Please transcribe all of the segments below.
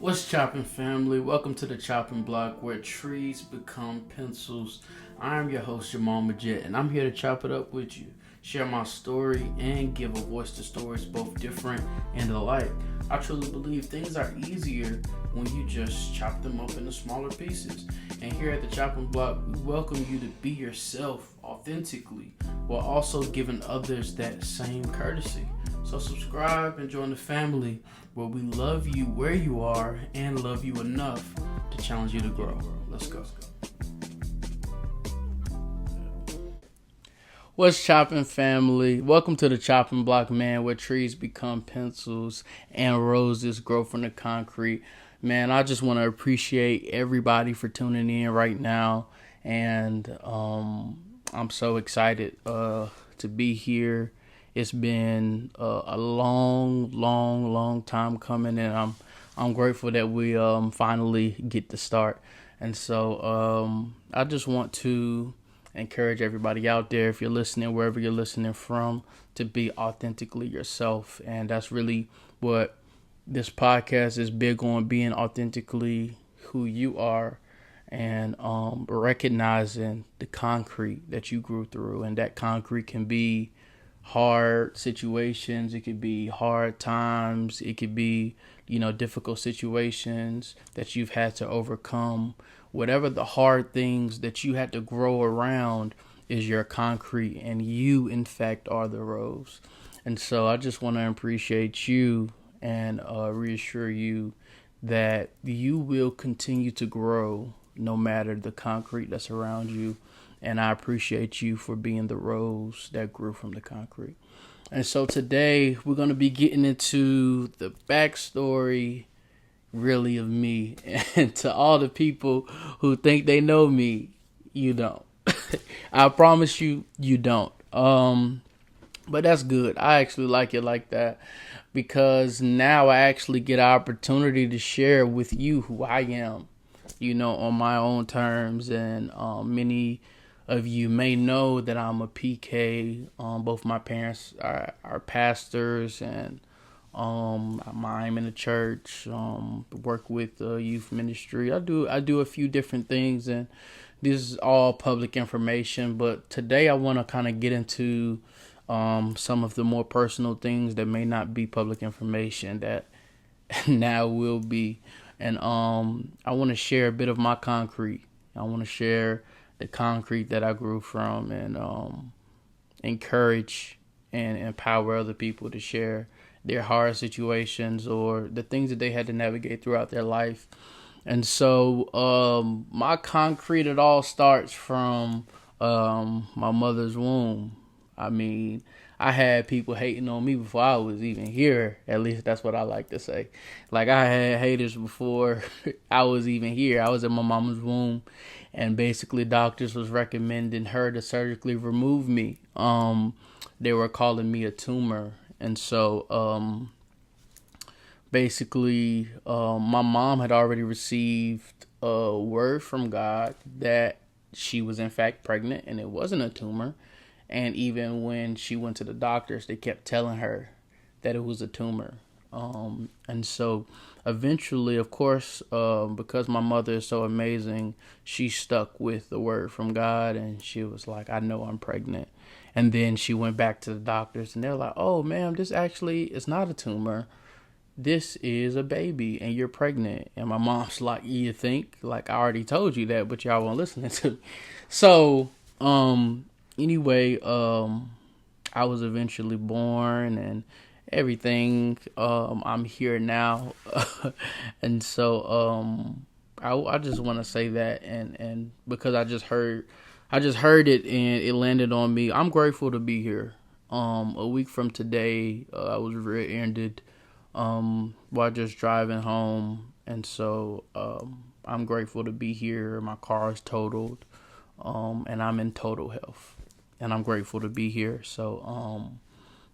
What's chopping, family? Welcome to the chopping block where trees become pencils. I'm your host Jamal, and I'm here to chop it up with you, share my story, and give a voice to stories both different and alike. I truly believe things are easier when you just chop them up into smaller pieces. And here at the chopping block, we welcome you to be yourself authentically while also giving others that same courtesy. So subscribe and join the family where we love you where you are and love you enough to challenge you to grow. Let's go. What's chopping, family? Welcome to the chopping block, man, where trees become pencils and roses grow from the concrete. Man, I just want to appreciate everybody for tuning in right now, and I'm so excited to be here. It's been a long time coming, and I'm grateful that we finally get to start. And so I just want to encourage everybody out there, if you're listening, wherever you're listening from, to be authentically yourself. And that's really what this podcast is big on, being authentically who you are and recognizing the concrete that you grew through. And that concrete can be hard situations, it could be hard times, it could be, difficult situations that you've had to overcome. Whatever the hard things that you had to grow around is your concrete, and you in fact are the rose. And so I just want to appreciate you and reassure you that you will continue to grow no matter the concrete that's around you. And I appreciate you for being the rose that grew from the concrete. And so today we're going to be getting into the backstory, really, of me. And to all the people who think they know me, you don't. I promise you, you don't. But that's good. I actually like it like that, because now I actually get an opportunity to share with you who I am, on my own terms. And many of you may know that I'm a PK. Both my parents are pastors, and I'm in the church. Work with youth ministry. I do a few different things, and this is all public information. But today I want to kind of get into some of the more personal things that may not be public information that now will be. And I want to share a bit of my concrete. I want to share the concrete that I grew from, and encourage and empower other people to share their hard situations or the things that they had to navigate throughout their life. And so my concrete, it all starts from my mother's womb. I mean, I had people hating on me before I was even here. At least that's what I like to say. Like, I had haters before I was even here. I was in my mama's womb, and basically doctors was recommending her to surgically remove me. They were calling me a tumor. And so basically my mom had already received a word from God that she was in fact pregnant and it wasn't a tumor. And even when she went to the doctors, they kept telling her that it was a tumor. And so eventually, of course, because my mother is so amazing, she stuck with the word from God, and she was like, I know I'm pregnant. And then she went back to the doctors, and they're like, oh, ma'am, this actually is not a tumor. This is a baby, and you're pregnant. And my mom's like, you think? Like, I already told you that, but y'all weren't listening to me. So, anyway, I was eventually born and everything. I'm here now. And so I just want to say that, and because I just heard it and it landed on me. I'm grateful to be here. A week from today, I was rear-ended while just driving home, and so I'm grateful to be here. My car is totaled, and I'm in total health, and I'm grateful to be here. So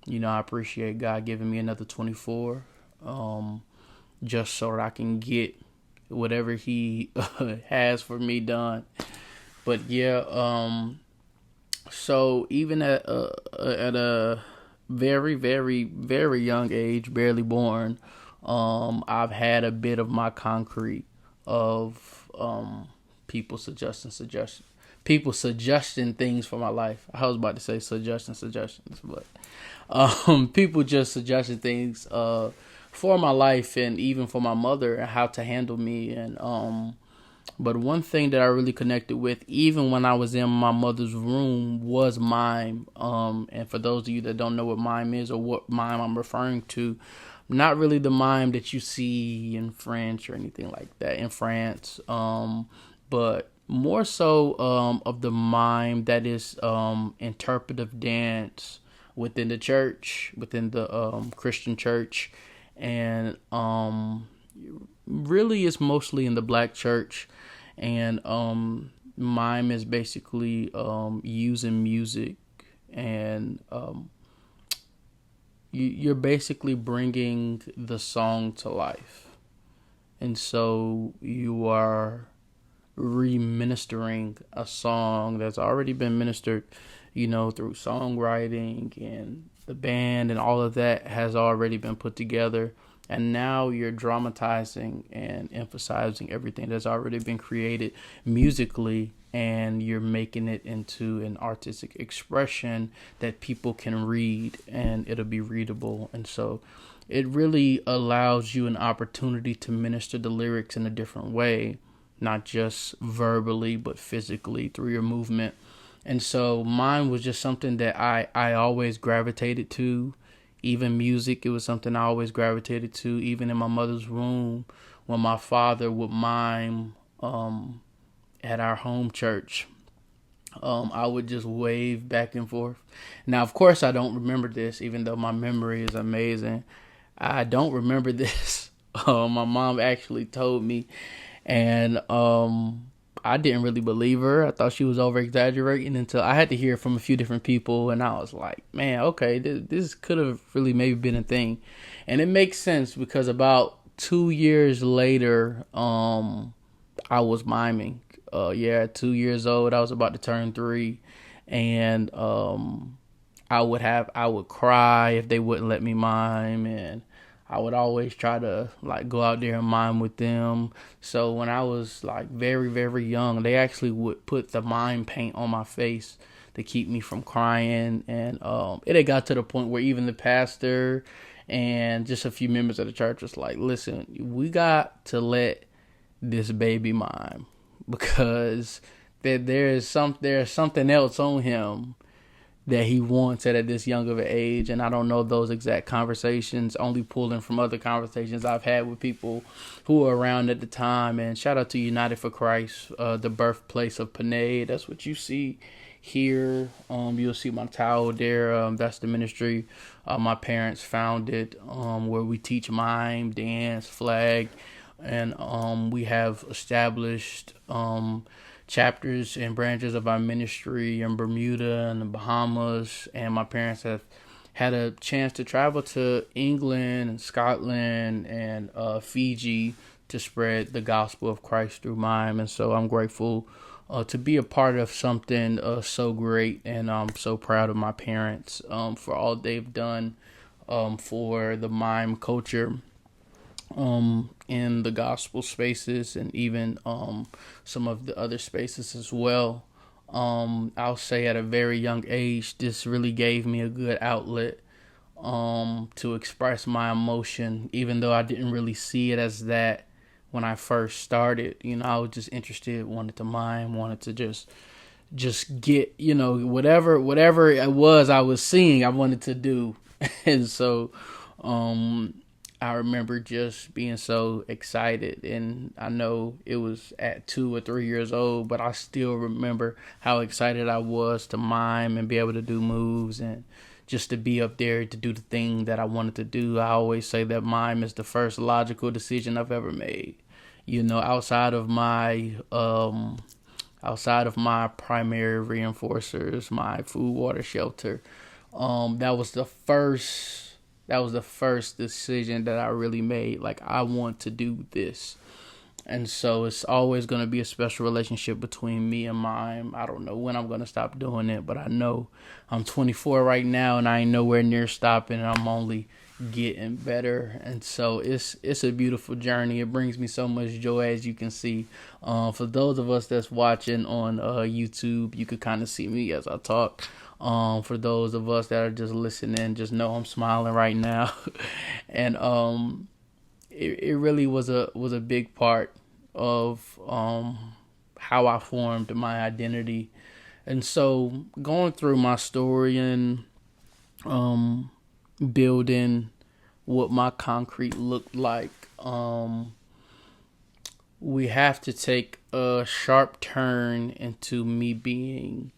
I appreciate God giving me another 24, just so that I can get whatever He has for me done. But yeah, so even at a very, very, very young age, barely born, I've had a bit of my concrete of people people suggesting things for my life. I was about to say suggestions, but people just suggesting things for my life and even for my mother and how to handle me. And but one thing that I really connected with, even when I was in my mother's room, was mime. And for those of you that don't know what mime is or what mime I'm referring to, not really the mime that you see in French or anything like that in France, but more so of the mime that is interpretive dance within the church, within the Christian church, and really it's mostly in the black church. And mime is basically using music, and you're basically bringing the song to life. And so you are re-ministering a song that's already been ministered, through songwriting, and the band and all of that has already been put together. And now you're dramatizing and emphasizing everything that's already been created musically, and you're making it into an artistic expression that people can read and it'll be readable. And so it really allows you an opportunity to minister the lyrics in a different way, not just verbally, but physically through your movement. And so mine was just something that I always gravitated to. Even music, it was something I always gravitated to. Even in my mother's room, when my father would mime at our home church, I would just wave back and forth. Now, of course, I don't remember this, even though my memory is amazing. I don't remember this. My mom actually told me, and I didn't really believe her. I thought she was over exaggerating until I had to hear from a few different people, and I was like, man, okay, this could have really maybe been a thing. And it makes sense because about 2 years later, I was miming. 2 years old, I was about to turn 3, and I would cry if they wouldn't let me mime, and I would always try to go out there and mime with them. So when I was very, very young, they actually would put the mime paint on my face to keep me from crying. And it had got to the point where even the pastor and just a few members of the church was like, listen, we got to let this baby mime, because there's something else on him that he wants at this young of an age. And I don't know those exact conversations, only pulling from other conversations I've had with people who were around at the time. And shout out to United for Christ, the birthplace of Panay. That's what you see here. You'll see my towel there. That's the ministry my parents founded, where we teach mime, dance, flag, and we have established chapters and branches of our ministry in Bermuda and the Bahamas. And my parents have had a chance to travel to England and Scotland and Fiji to spread the gospel of Christ through mime. And so I'm grateful to be a part of something so great, and I'm so proud of my parents for all they've done for the mime culture in the gospel spaces, and even some of the other spaces as well. I'll say at a very young age, this really gave me a good outlet to express my emotion, even though I didn't really see it as that when I first started. I was just interested, wanted to mime, wanted to just get, whatever it was I was seeing, I wanted to do. And so I remember just being so excited, and I know it was at 2 or 3 years old, but I still remember how excited I was to mime and be able to do moves and just to be up there to do the thing that I wanted to do. I always say that mime is the first logical decision I've ever made. Outside of my primary reinforcers, my food, water, shelter, that was the first decision that I really made. I want to do this. And so it's always going to be a special relationship between me and mime. I don't know when I'm going to stop doing it, but I know I'm 24 right now, and I ain't nowhere near stopping. I'm only getting better. And so it's a beautiful journey. It brings me so much joy, as you can see. For those of us that's watching on YouTube, you could kind of see me as I talk. For those of us that are just listening, just know I'm smiling right now. And it really was a big part of how I formed my identity. And so going through my story and building what my concrete looked like, we have to take a sharp turn into me being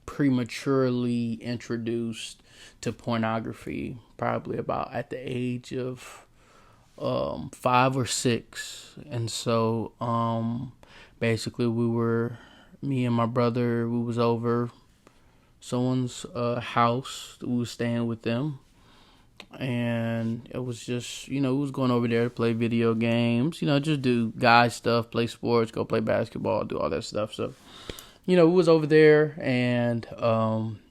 prematurely introduced to pornography, probably about at the age of 5 or 6. And so basically me and my brother, we was over someone's house. We was staying with them, and it was just, we was going over there to play video games, just do guy stuff, play sports, go play basketball, do all that stuff. So we was over there, and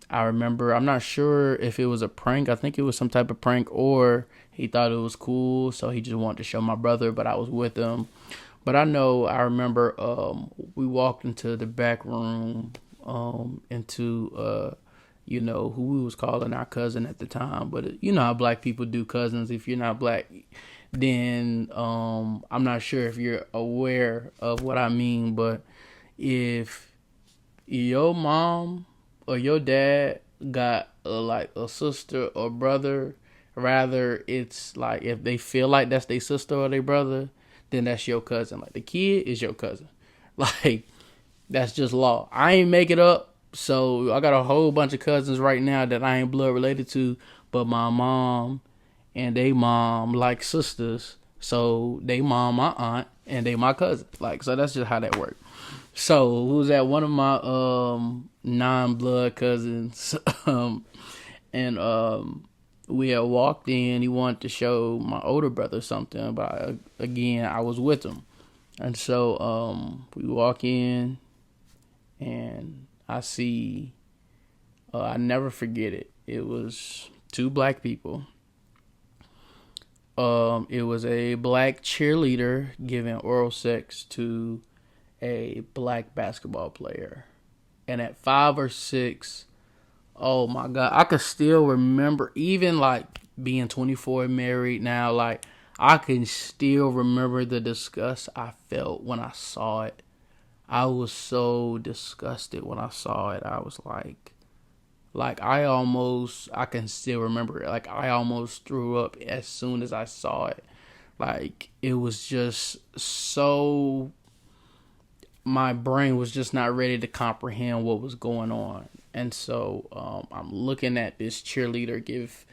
I remember, I'm not sure if it was a prank. I think it was some type of prank, or he thought it was cool, so he just wanted to show my brother, but I was with him. But I remember we walked into the back room, into who we was calling our cousin at the time. But you know how black people do cousins. If you're not black, then I'm not sure if you're aware of what I mean, but if your mom or your dad got like a sister or brother, rather it's like if they feel like that's their sister or their brother, then that's your cousin. Like the kid is your cousin. Like that's just law. I ain't make it up. So I got a whole bunch of cousins right now that I ain't blood related to, but my mom and they mom like sisters. So they mom my aunt and they my cousin. Like, so that's just how that worked. So who was that? One of my non-blood cousins, and we had walked in. He wanted to show my older brother something, but again, I was with him. And so we walk in, and I see, I never forget it. It was 2 black people. It was a black cheerleader giving oral sex to a black basketball player. And at 5 or 6, oh my God, I could still remember, even like being 24 and married now, like I can still remember the disgust I felt when I saw it. I was so disgusted when I saw it. I was like I can still remember it. Like I almost threw up as soon as I saw it. Like it was just so, my brain was just not ready to comprehend what was going on. And so I'm looking at this cheerleader give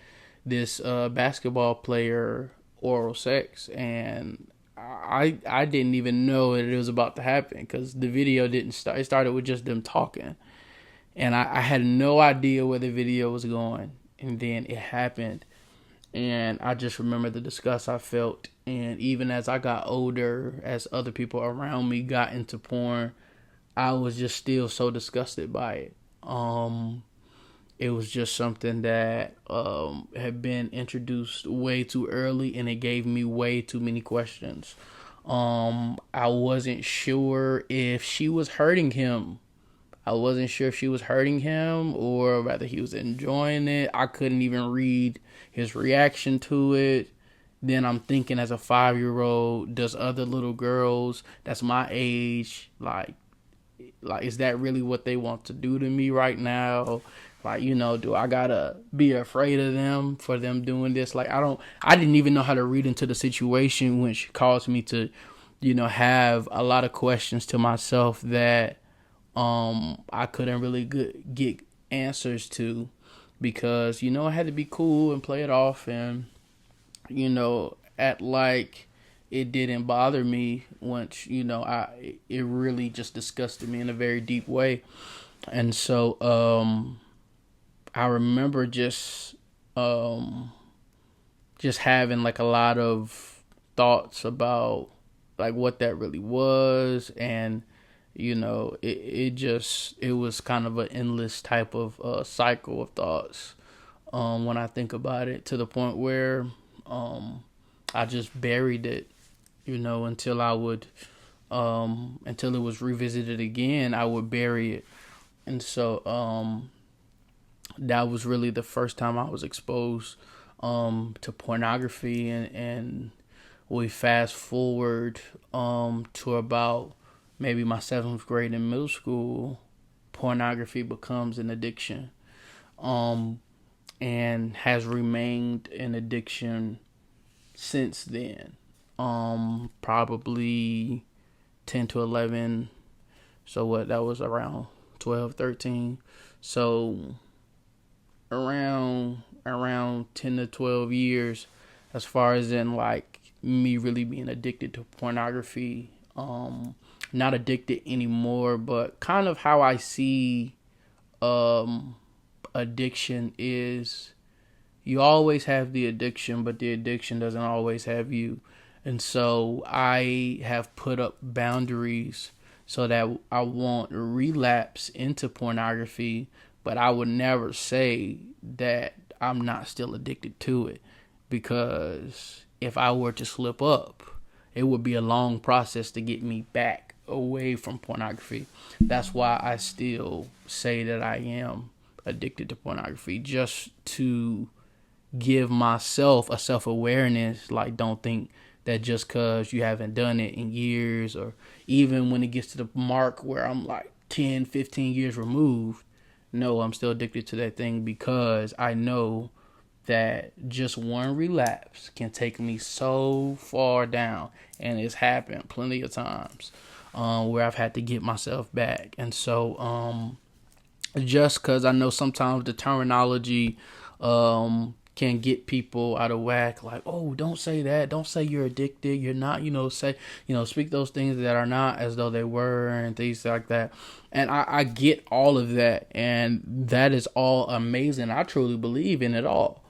this basketball player oral sex, and I didn't even know that it was about to happen because the video didn't start. It started with just them talking, and I had no idea where the video was going. And then it happened, and I just remember the disgust I felt. And even as I got older, as other people around me got into porn, I was just still so disgusted by it. It was just something that had been introduced way too early, and it gave me way too many questions. I wasn't sure if she was hurting him. I wasn't sure if she was hurting him or whether he was enjoying it. I couldn't even read his reaction to it. Then I'm thinking, as a 5-year-old, does other little girls that's my age, like is that really what they want to do to me right now? Like, do I gotta be afraid of them for them doing this? Like, I didn't even know how to read into the situation, which caused me to, have a lot of questions to myself that I couldn't really get answers to, because, I had to be cool and play it off and, act like it didn't bother me once, it really just disgusted me in a very deep way. And so, I remember just having like a lot of thoughts about like what that really was. And, it was kind of an endless type of cycle of thoughts. when I think about it, to the point where I just buried it, until I would until it was revisited again, I would bury it. And so that was really the first time I was exposed to pornography, and we fast forward to about maybe my 7th grade in middle school. Pornography becomes an addiction, and has remained an addiction since then. Probably 10 to 11. So what, that was around 12, 13. So around 10 to 12 years, as far as in like me really being addicted to pornography. Not addicted anymore, but kind of how I see addiction is, you always have the addiction, but the addiction doesn't always have you. And so I have put up boundaries so that I won't relapse into pornography, but I would never say that I'm not still addicted to it, because if I were to slip up, it would be a long process to get me back away from pornography. That's why I still say that I am addicted to pornography, just to give myself a self-awareness. Like, don't think that just because you haven't done it in years, or even when it gets to the mark where I'm like 10, 15 years removed, no, I'm still addicted to that thing, because I know that just one relapse can take me so far down. And it's happened plenty of times where I've had to get myself back. And so just because I know sometimes the terminology can get people out of whack, like, oh, don't say that, don't say you're addicted, you're not, speak those things that are not as though they were, and things like that. And I get all of that, and that is all amazing. I truly believe in it all.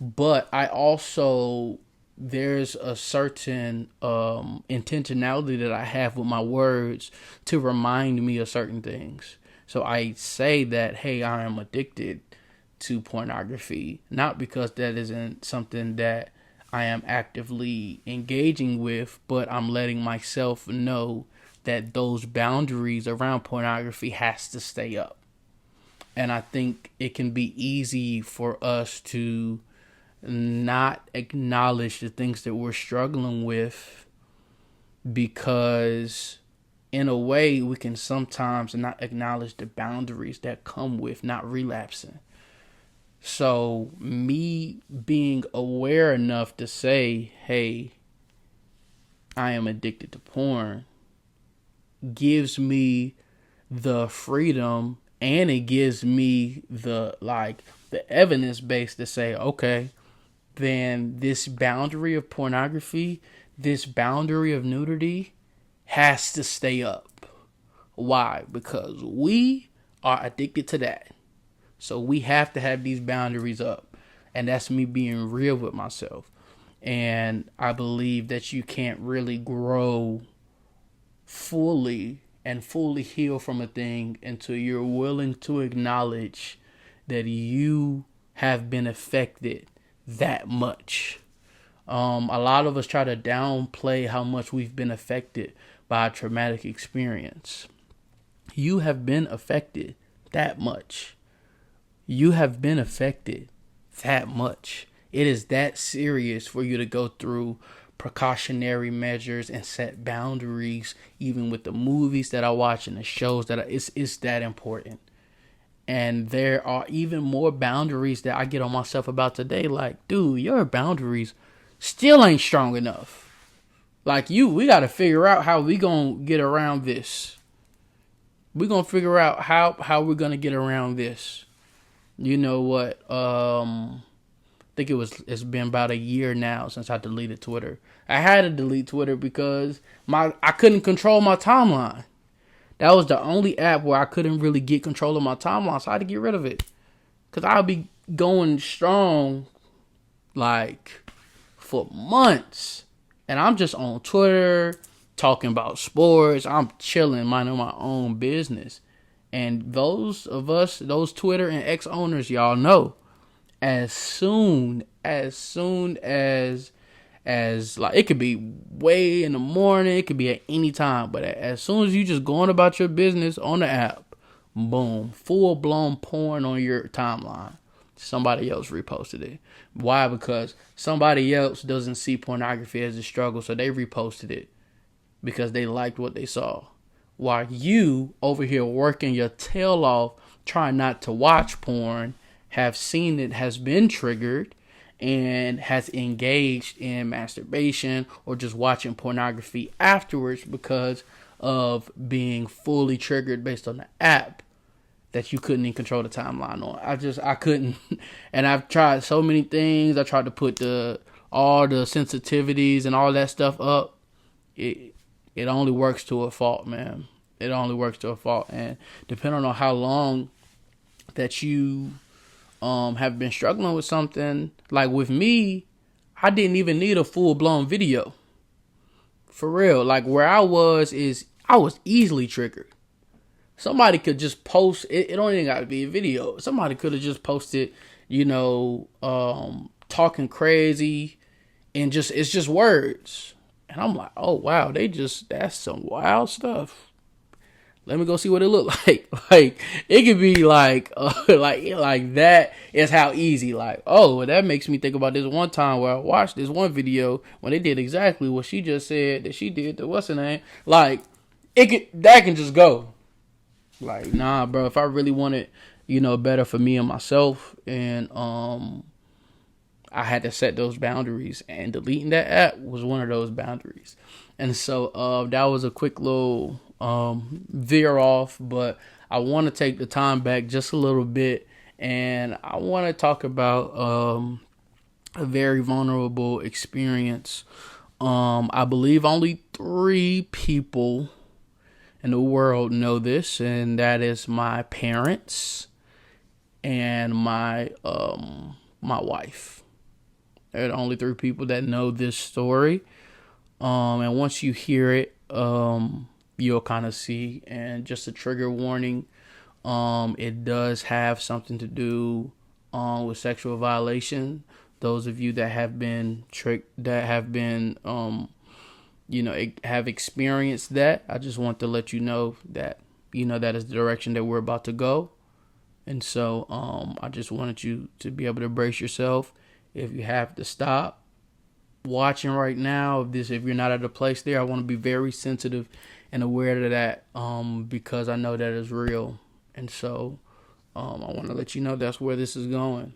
But I also, there's a certain intentionality that I have with my words to remind me of certain things. So I say that, hey, I am addicted to pornography, not because that isn't something that I am actively engaging with, but I'm letting myself know that those boundaries around pornography has to stay up. And I think it can be easy for us to not acknowledge the things that we're struggling with, because in a way we can sometimes not acknowledge the boundaries that come with not relapsing. So me being aware enough to say, hey, I am addicted to porn, gives me the freedom, and it gives me the evidence base to say, okay, then this boundary of pornography, this boundary of nudity has to stay up. Why? Because we are addicted to that. So we have to have these boundaries up. And that's me being real with myself. And I believe that you can't really grow fully and fully heal from a thing until you're willing to acknowledge that you have been affected that much. A lot of us try to downplay how much we've been affected by a traumatic experience. You have been affected that much. You have been affected that much. It is that serious for you to go through precautionary measures and set boundaries, even with the movies that I watch and the shows that it's that important. And there are even more boundaries that I get on myself about today. Like, dude, your boundaries still ain't strong enough. Like, we got to figure out how we going to get around this. We're going to figure out how we're going to get around this. You know what? I think it's been about a year now since I deleted Twitter. I had to delete Twitter because I couldn't control my timeline. That was the only app where I couldn't really get control of my timeline, so I had to get rid of it. Because I'll be going strong, like, for months. And I'm just on Twitter, talking about sports. I'm chilling, minding my own business. And those of us, those Twitter and X owners, y'all know, as like, it could be way in the morning, it could be at any time, but as soon as you just going about your business on the app, boom, full blown porn on your timeline. Somebody else reposted it. Why? Because somebody else doesn't see pornography as a struggle, so they reposted it because they liked what they saw. While you over here working your tail off, trying not to watch porn, have seen it, has been triggered, and has engaged in masturbation or just watching pornography afterwards because of being fully triggered based on the app that you couldn't even control the timeline on. I couldn't. And I've tried so many things. I tried to put all the sensitivities and all that stuff up. It only works to a fault, man. It only works to a fault. And depending on how long that you have been struggling with something, like with me, I didn't even need a full-blown video. For real. Like, where I was easily triggered. Somebody could just post, it don't even got to be a video. Somebody could have just posted, talking crazy, and it's just words. And I'm like, oh wow, that's some wild stuff. Let me go see what it looked like. Like, it could be like that is how easy. Like, oh, well, that makes me think about this one time where I watched this one video when they did exactly what she just said that she did to what's her name. Like, that can just go. Like, nah, bro, if I really wanted, better for me and myself, and I had to set those boundaries, and deleting that app was one of those boundaries. And so that was a quick little veer off, but I want to take the time back just a little bit, and I want to talk about a very vulnerable experience. I believe only 3 people in the world know this, and that is my parents and my wife. They're the only 3 people that know this story. And once you hear it, you'll kind of see. And just a trigger warning, it does have something to do with sexual violation. Those of you that have been have experienced that, I just want to let you know that, that is the direction that we're about to go. And so I just wanted you to be able to brace yourself. If you have to stop watching right now, if you're not at a place there, I want to be very sensitive and aware of that, because I know that is real. And so I want to let you know that's where this is going.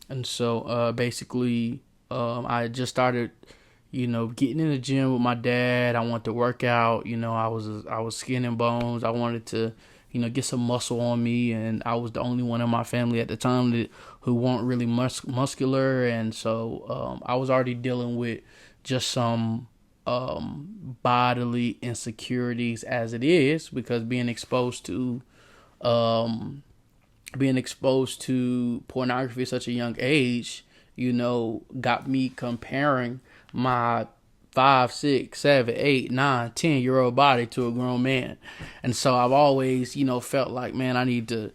And so basically I just started getting in the gym with my dad. I wanted to work out. I was skin and bones. I wanted to, get some muscle on me, and I was the only one in my family at the time who weren't really muscular, and so I was already dealing with just some bodily insecurities as it is, because being exposed to pornography at such a young age, got me comparing my 5, 6, 7, 8, 9, 10-year-old body to a grown man. And so I've always, felt like, man, I need to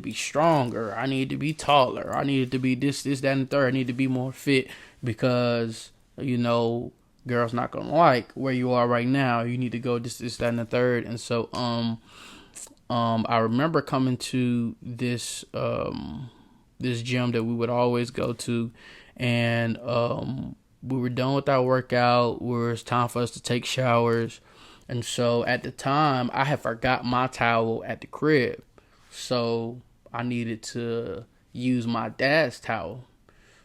be stronger. I need to be taller. I needed to be this, that, and the third. I need to be more fit because, girls not going to like where you are right now. You need to go this, that, and the third. And so, I remember coming to this gym that we would always go to, and we were done with our workout. It was time for us to take showers. And so at the time, I had forgot my towel at the crib. So I needed to use my dad's towel.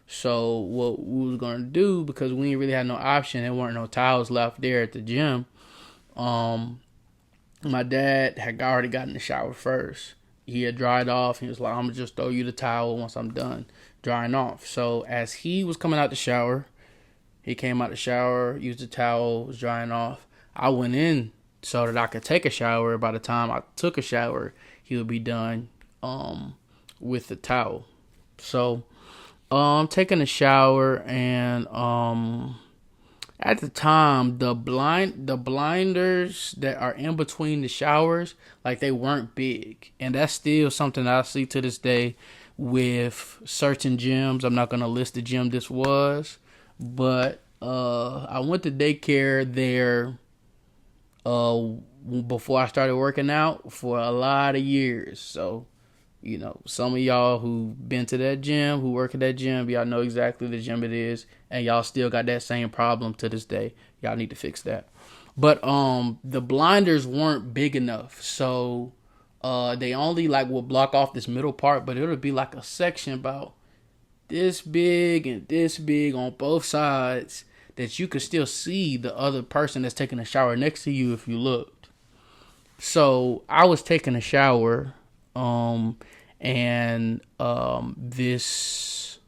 So what we was going to do, because we didn't really have no option, there weren't no towels left there at the gym. My dad had already gotten in the shower first. He had dried off. He was like, I'm going to just throw you the towel once I'm done drying off. So as he was coming out the shower, he came out the shower, used the towel, was drying off. I went in so that I could take a shower. By the time I took a shower, he would be done with the towel. So I'm taking a shower, and at the time, the blinders that are in between the showers, like, they weren't big. And that's still something that I see to this day with certain gyms. I'm not gonna list the gym this was, but I went to daycare there before I started working out for a lot of years. So, some of y'all who've been to that gym, who work at that gym, y'all know exactly the gym it is, and y'all still got that same problem to this day. Y'all need to fix that. But the blinders weren't big enough, so they only will block off this middle part, but it'll be like a section about this big and this big on both sides that you could still see the other person that's taking a shower next to you if you looked. So I was taking a shower, and this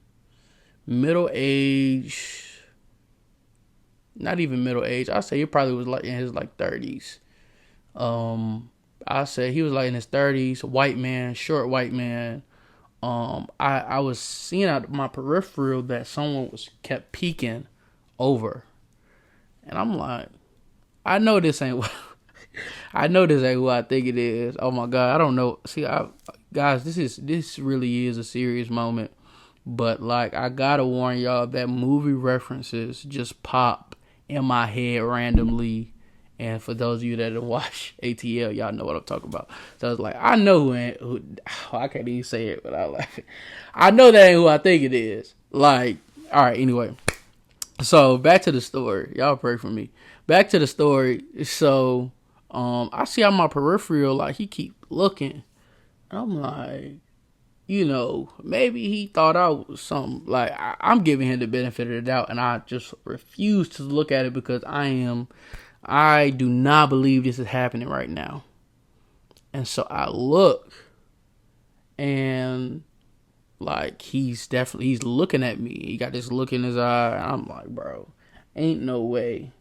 middle age, not even middle age, I say he probably was in his 30s. I say he was in his 30s, white man, short white man. I was seeing out my peripheral that someone kept peeking over, and I'm like, I know this ain't what who I think it is. Oh my God, I don't know. See, guys, this really is a serious moment, but I gotta warn y'all that movie references just pop in my head randomly. And for those of you that watch ATL, y'all know what I'm talking about. So it's I know who I can't even say it, but I know that ain't who I think it is. All right, anyway. So back to the story. Y'all pray for me. Back to the story. So I see on my peripheral, he keep looking. I'm like, maybe he thought I was something. I'm giving him the benefit of the doubt, and I just refuse to look at it because I do not believe this is happening right now. And so I look, and he's looking at me. He got this look in his eye. And I'm like, bro, ain't no way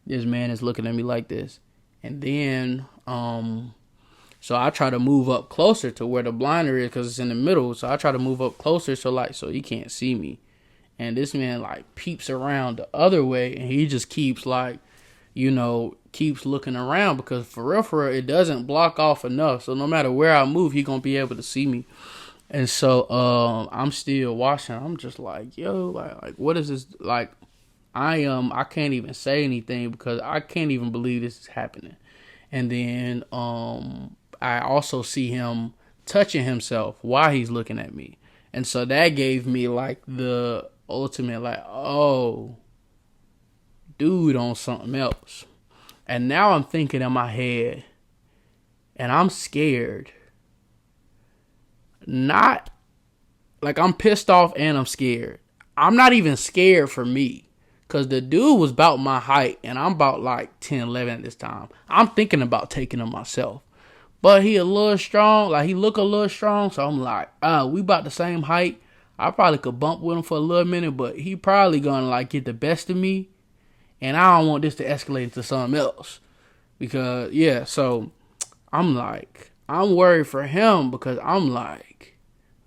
this man is looking at me like this. And then, so I try to move up closer to where the blinder is because it's in the middle. So I try to move up closer so he can't see me. And this man peeps around the other way, and he just keeps keeps looking around because for real, it doesn't block off enough. So no matter where I move, he gonna be able to see me. And so I'm still watching. I'm just yo, what is this? I can't even say anything because I can't even believe this is happening. And then I also see him touching himself while he's looking at me. And so that gave me the ultimate oh, dude on something else. And now I'm thinking in my head, and I'm scared. Not I'm pissed off and I'm scared. I'm not even scared for me, because the dude was about my height and I'm about 10, 11 at this time. I'm thinking about taking him myself, but he a little strong. He look a little strong. So I'm we about the same height. I probably could bump with him for a little minute, but he probably gonna get the best of me. And I don't want this to escalate into something else. Because, so I'm I'm worried for him because I'm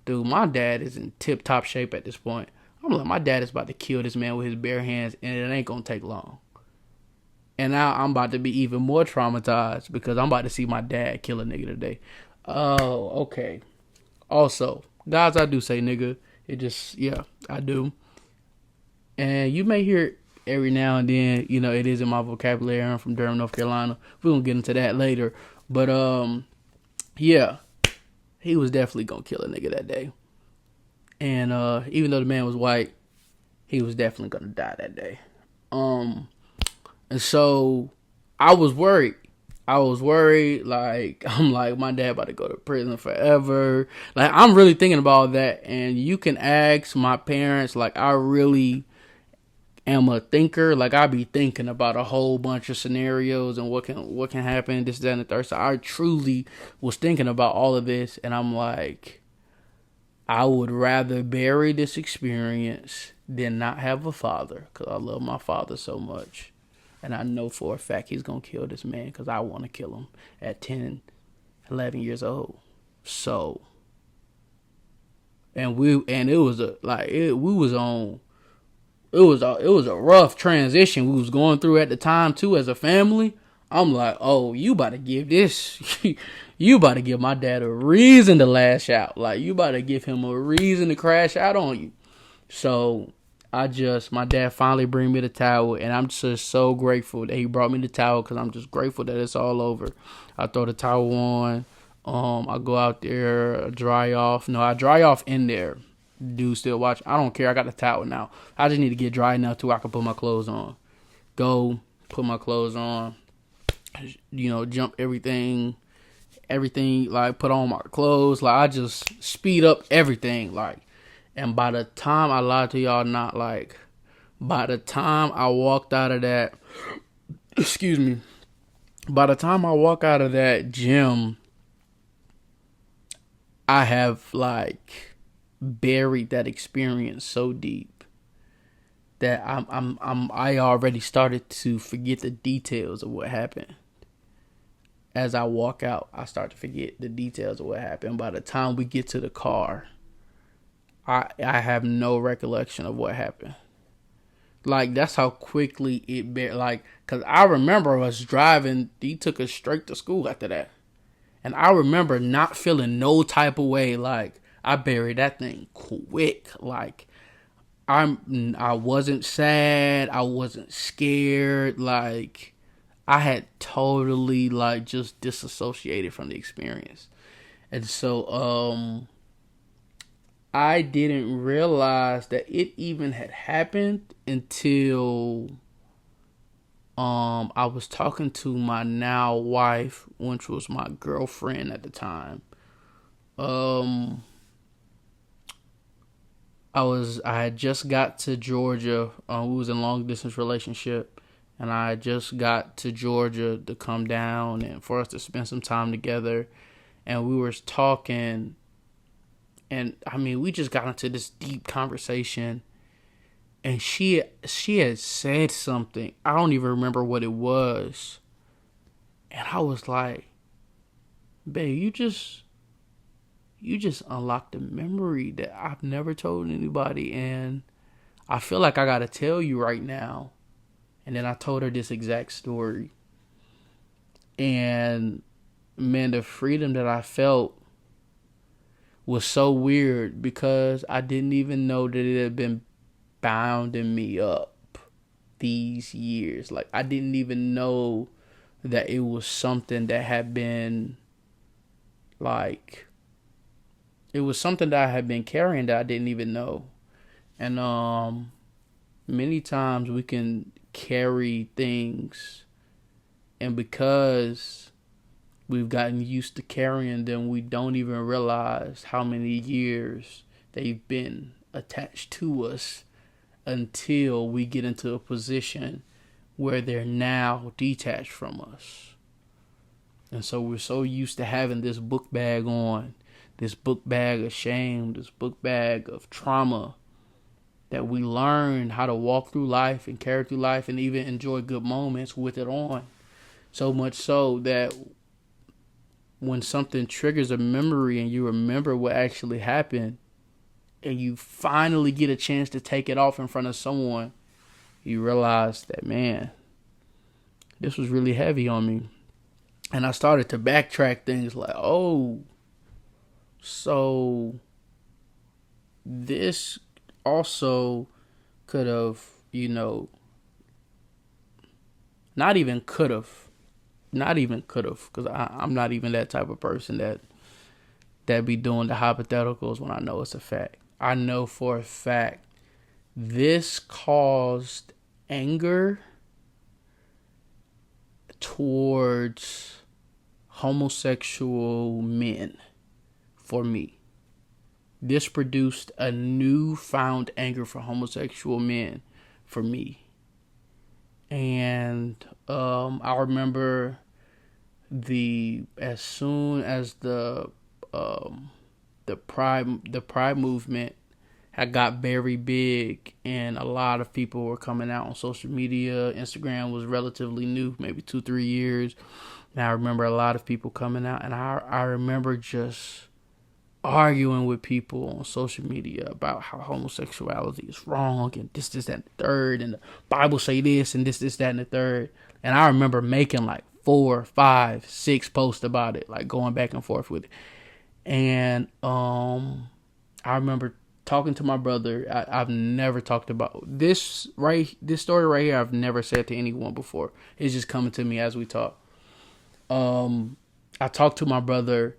dude, my dad is in tip-top shape at this point. I'm my dad is about to kill this man with his bare hands, and it ain't going to take long. And now I'm about to be even more traumatized because I'm about to see my dad kill a nigga today. Oh, okay. Also, guys, I do say nigga. It just, I do. And you may hear it every now and then, it is in my vocabulary. I'm from Durham, North Carolina. We're going to get into that later. But, he was definitely going to kill a nigga that day. And even though the man was white, he was definitely going to die that day. And so I was worried. I'm my dad about to go to prison forever. I'm really thinking about that. And you can ask my parents, I really am a thinker. I be thinking about a whole bunch of scenarios and what can happen, this, that, and the third. So I truly was thinking about all of this, and I'm I would rather bury this experience than not have a father, because I love my father so much. And I know for a fact he's going to kill this man because I want to kill him at 10, 11 years old. So, it was a rough transition we was going through at the time too as a family. I'm like, oh, you about to give this, you about to give my dad a reason to lash out. Like, you about to give him a reason to crash out on you. So my dad finally bring me the towel, and I'm just so grateful that he brought me the towel, because I'm just grateful that it's all over. I throw the towel on. I go out there, dry off. No, I dry off in there. Dude still watch. I don't care. I got the towel now. I just need to get dry enough to where I can put my clothes on. Go, put my clothes on. Jump everything, like, put on my clothes. Like, I just speed up everything. Like, and by the time, I lied to y'all not, like, by the time I walked out of that, excuse me, by the time I walk out of that gym, I have, like, buried that experience so deep that I already started to forget the details of what happened. As I walk out, I start to forget the details of what happened. By the time we get to the car, I have no recollection of what happened. Like, that's how quickly like, because I remember us driving. He took us straight to school after that. And I remember not feeling no type of way. Like, I buried that thing quick. Like, I wasn't sad. I wasn't scared. Like, I had totally, like, just disassociated from the experience. And so, I didn't realize that it even had happened until, I was talking to my now wife, which was my girlfriend at the time. I had just got to Georgia. We was in a long distance relationship, and I just got to Georgia to come down and for us to spend some time together. And we were talking, and I mean, we just got into this deep conversation. And she had said something. I don't even remember what it was. And I was like, babe, you just unlocked a memory that I've never told anybody, and I feel like I gotta tell you right now. And then I told her this exact story. And man, the freedom that I felt was so weird, because I didn't even know that it had been bounding me up these years. Like, I didn't even know that it was something that had been, like, it was something that I had been carrying that I didn't even know. And many times we can carry things, and because we've gotten used to carrying them, we don't even realize how many years they've been attached to us until we get into a position where they're now detached from us. And so we're so used to having this book bag on, this book bag of shame, this book bag of trauma, that we learn how to walk through life and carry through life and even enjoy good moments with it on. So much so that when something triggers a memory and you remember what actually happened, and you finally get a chance to take it off in front of someone, you realize that, man, this was really heavy on me. And I started to backtrack things like, oh, so this also could have, not even could have, because I'm not even that type of person that be doing the hypotheticals when I know it's a fact. I know for a fact this caused anger towards homosexual men for me. This produced a newfound anger for homosexual men for me. And I remember as soon as the pride movement had got very big, and a lot of people were coming out on social media. Instagram was relatively new, maybe 2-3 years. And I remember a lot of people coming out, and I remember just arguing with people on social media about how homosexuality is wrong, and this, that, and the third, and the Bible say this, and this, that, and the third. And I remember making like 4, 5, 6 posts about it, like going back and forth with it. And I remember talking to my brother. I've never talked about this story right here. I've never said to anyone before. It's just coming to me as we talk. I talked to my brother,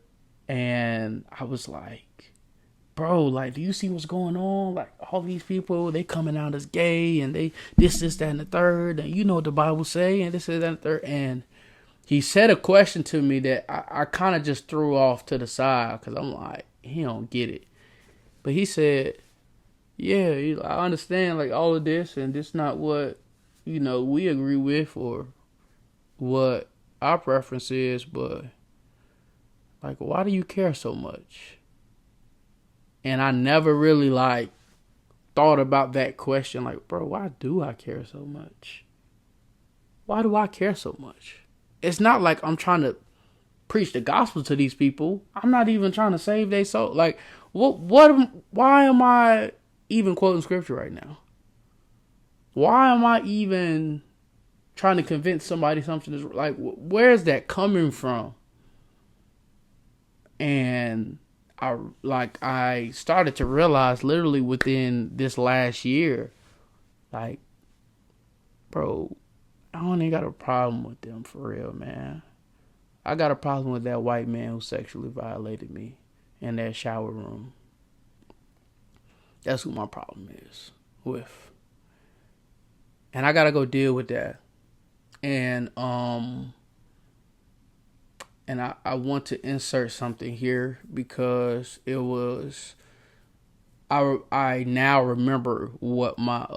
and I was like, bro, like, do you see what's going on? Like, all these people, they coming out as gay, and they this, that, and the third, and you know what the Bible say, and this, that, and the third. And he said a question to me that I kind of just threw off to the side, because I'm like, he don't get it. But he said, yeah, I understand, like, all of this, and this not what, we agree with, or what our preference is, but, like, why do you care so much? And I never really, like, thought about that question. Like, bro, why do I care so much? Why do I care so much? It's not like I'm trying to preach the gospel to these people. I'm not even trying to save their soul. Like, why am I even quoting scripture right now? Why am I even trying to convince somebody something is, like, where is that coming from? And I started to realize literally within this last year, like, bro, I don't even got a problem with them for real, man. I got a problem with that white man who sexually violated me in that shower room. That's who my problem is with. And I gotta go deal with that. And I want to insert something here because it was I now remember what my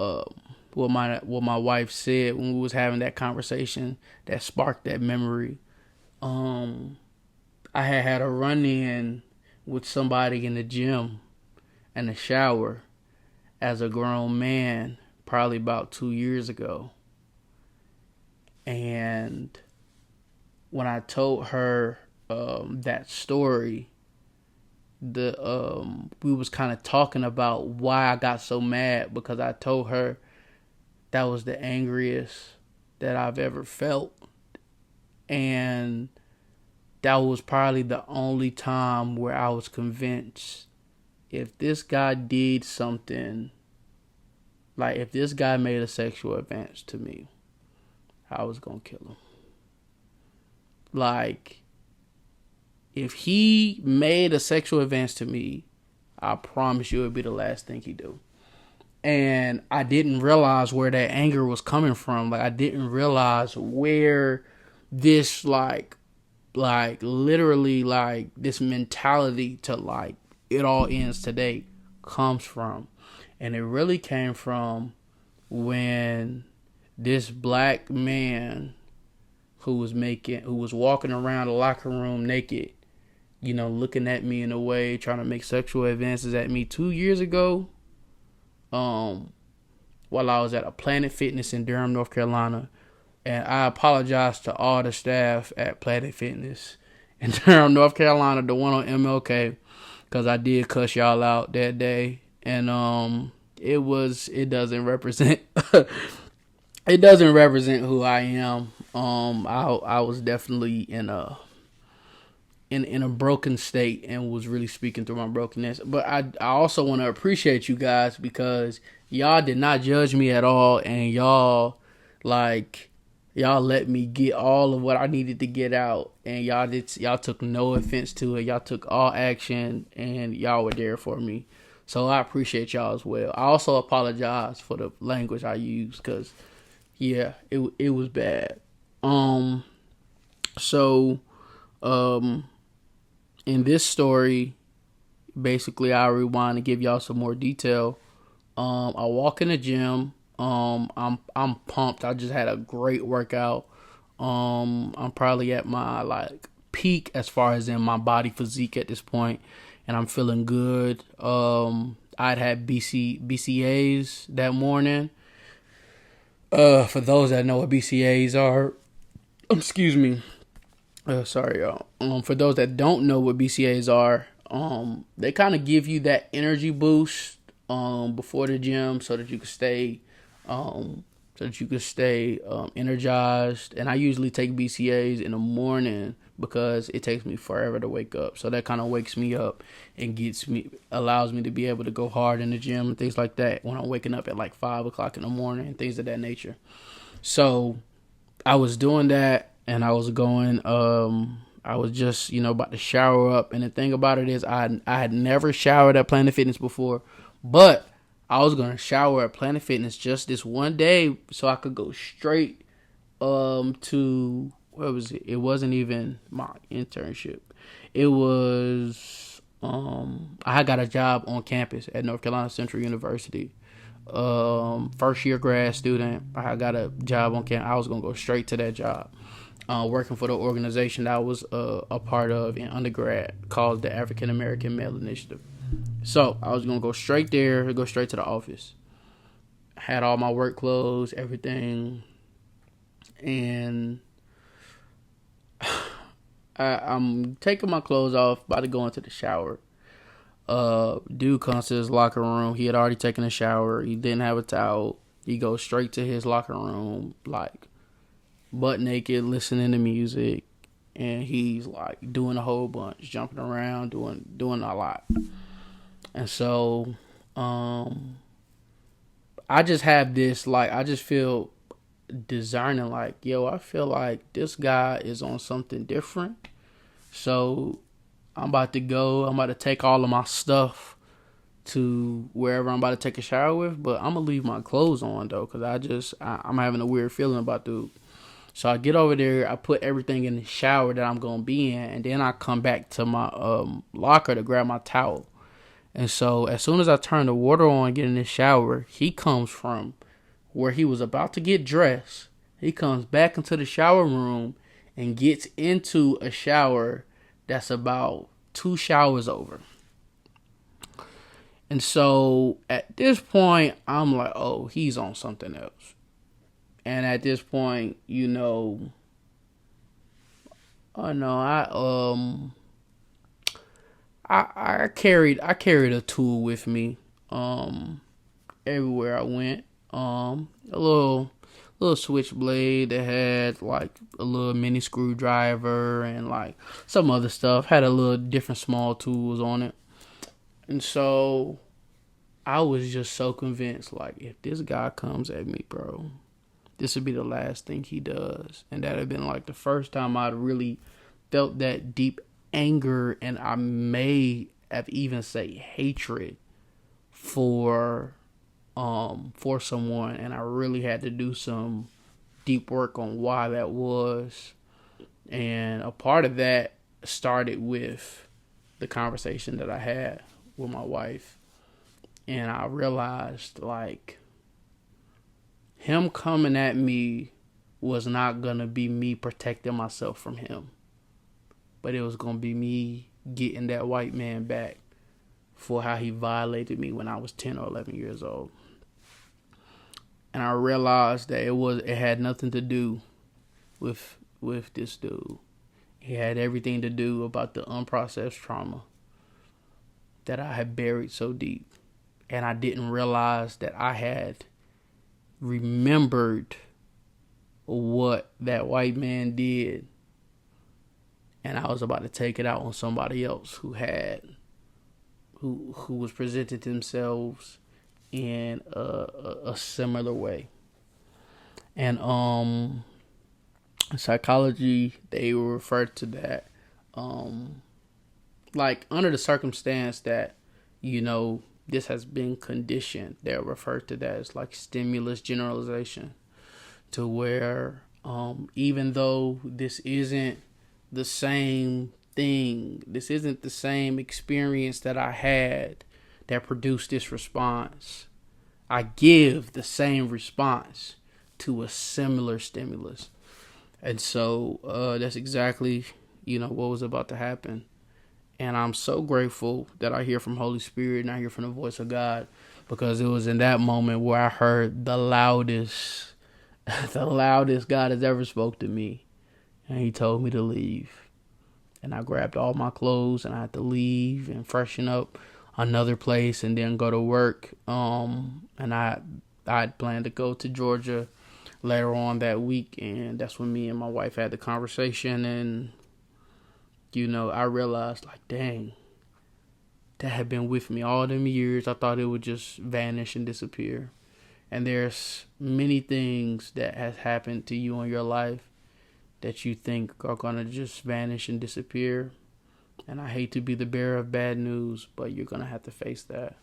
wife said when we was having that conversation that sparked that memory. I had a run-in with somebody in the gym and the shower as a grown man probably about 2 years ago. And when I told her that story, we was kind of talking about why I got so mad, because I told her that was the angriest that I've ever felt. And that was probably the only time where I was convinced if this guy did something, like if this guy made a sexual advance to me, I was going to kill him. Like, if he made a sexual advance to me, I promise you it would be the last thing he do. And I didn't realize where that anger was coming from. Like, I didn't realize where this, like literally, like, this mentality to, like, it all ends today comes from. And it really came from when this black man who was walking around the locker room naked, looking at me in a way, trying to make sexual advances at me 2 years ago, while I was at a Planet Fitness in Durham, North Carolina. And I apologize to all the staff at Planet Fitness in Durham, North Carolina, the one on MLK, because I did cuss y'all out that day. And it doesn't represent it doesn't represent who I am. I was definitely in a broken state and was really speaking through my brokenness. But I also want to appreciate you guys, because y'all did not judge me at all, and y'all let me get all of what I needed to get out, and y'all took no offense to it. Y'all took all action, and y'all were there for me. So I appreciate y'all as well. I also apologize for the language I used, because yeah, it was bad. So in this story, basically, I'll rewind and give y'all some more detail. I walk in the gym. I'm pumped. I just had a great workout. I'm probably at my peak as far as in my body physique at this point, and I'm feeling good. I'd had BCAs that morning. For those that know what BCAs are, excuse me. Sorry, y'all. For those that don't know what BCAs are, they kind of give you that energy boost before the gym so that you can stay so that you can stay energized. And I usually take BCAs in the morning because it takes me forever to wake up. So that kind of wakes me up and allows me to be able to go hard in the gym and things like that when I'm waking up at like 5 o'clock in the morning and things of that nature. So I was doing that, and I was going, I was just, about to shower up. And the thing about it is I had never showered at Planet Fitness before, but I was going to shower at Planet Fitness just this one day so I could go straight to, where was it? It wasn't even my internship. It was, I got a job on campus at North Carolina Central University. First year grad student. I got a job on campus. I was going to go straight to that job. Working for the organization that I was a part of in undergrad called the African American Male Initiative. So I was going to go straight there, go straight to the office. Had all my work clothes, everything. And I'm taking my clothes off, about to go into the shower. Dude comes to his locker room. He had already taken a shower. He didn't have a towel. He goes straight to his locker room, like butt naked, listening to music, and he's like doing a whole bunch, jumping around, doing a lot. And so, I just have this, like, I just feel discerning, like, yo, I feel like this guy is on something different. So I'm about to take all of my stuff to wherever I'm about to take a shower with, but I'm going to leave my clothes on, though, because I'm having a weird feeling about dude. So I get over there, I put everything in the shower that I'm going to be in, and then I come back to my locker to grab my towel. And so as soon as I turn the water on, get in the shower, he comes from where he was about to get dressed. He comes back into the shower room and gets into a shower that's about 2 showers over. And so at this point, I'm like, oh, he's on something else. And at this point, I carried a tool with me everywhere I went. A little switchblade that had like a little mini screwdriver and like some other stuff. Had a little different small tools on it. And so I was just so convinced, like, if this guy comes at me, bro, this would be the last thing he does. And that had been like the first time I'd really felt that deep anger, and I may have even say hatred for someone. And I really had to do some deep work on why that was. And a part of that started with the conversation that I had with my wife. And I realized, like, him coming at me was not going to be me protecting myself from him. But it was going to be me getting that white man back for how he violated me when I was 10 or 11 years old. And I realized that it had nothing to do with this dude. It had everything to do about the unprocessed trauma that I had buried so deep. And I didn't realize that I had remembered what that white man did, and I was about to take it out on somebody else who was presenting themselves in a similar way. And in psychology, they refer to that like under the circumstance that this has been conditioned. They'll refer to that as like stimulus generalization, to where even though this isn't the same thing, this isn't the same experience that I had that produced this response, I give the same response to a similar stimulus. And so that's exactly what was about to happen. And I'm so grateful that I hear from Holy Spirit and I hear from the voice of God, because it was in that moment where I heard the loudest God has ever spoke to me. And he told me to leave. And I grabbed all my clothes and I had to leave and freshen up another place and then go to work. And I had planned to go to Georgia later on that week, and that's when me and my wife had the conversation, and I realized, like, dang, that had been with me all them years. I thought it would just vanish and disappear. And there's many things that has happened to you in your life that you think are gonna just vanish and disappear. And I hate to be the bearer of bad news, but you're gonna have to face that.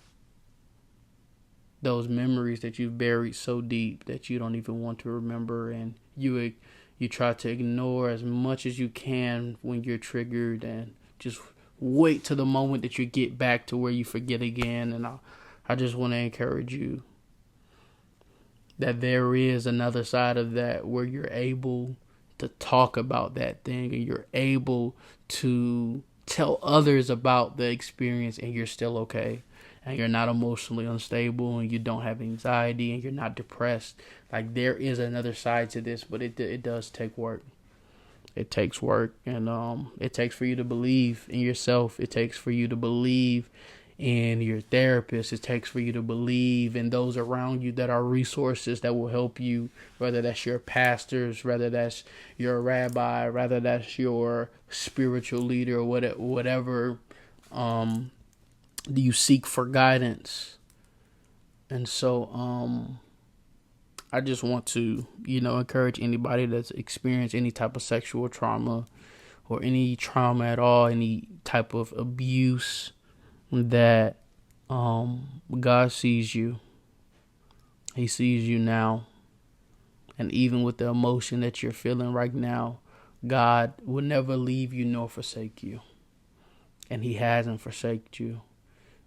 Those memories that you've buried so deep that you don't even want to remember, and you try to ignore as much as you can when you're triggered, and just wait to the moment that you get back to where you forget again. And I just want to encourage you that there is another side of that where you're able to talk about that thing, and you're able to tell others about the experience, and you're still okay, and you're not emotionally unstable, and you don't have anxiety, and you're not depressed. Like, there is another side to this, but it does take work. It takes work, and it takes for you to believe in yourself. It takes for you to believe in your therapist. It takes for you to believe in those around you that are resources that will help you, whether that's your pastors, whether that's your rabbi, whether that's your spiritual leader, or whatever you seek for guidance. And so I just want to, encourage anybody that's experienced any type of sexual trauma or any trauma at all, any type of abuse, that God sees you. He sees you now. And even with the emotion that you're feeling right now, God will never leave you nor forsake you. And He hasn't forsaken you.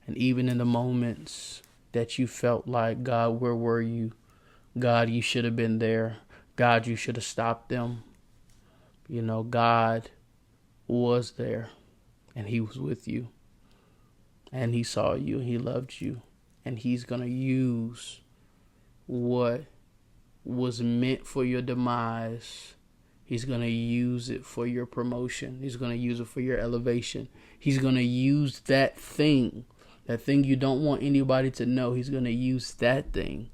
And even in the moments that you felt like, God, where were you? God, you should have been there. God, you should have stopped them. God was there, and He was with you, and He saw you, and He loved you, and He's going to use what was meant for your demise. He's going to use it for your promotion. He's going to use it for your elevation. He's going to use that thing you don't want anybody to know. He's going to use that thing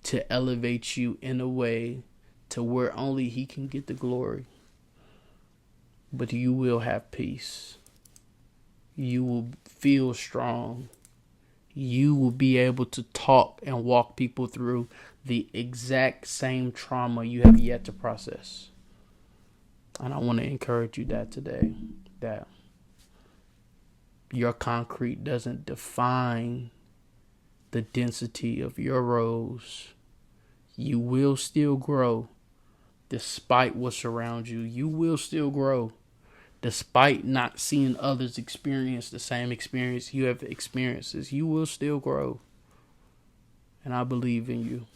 to elevate you in a way to where only He can get the glory. But you will have peace. You will feel strong. You will be able to talk and walk people through the exact same trauma you have yet to process. And I want to encourage you that today, that your concrete doesn't define the density of your rose. You will still grow despite what's around you. You will still grow despite not seeing others experience the same experience you have experienced. You will still grow. And I believe in you.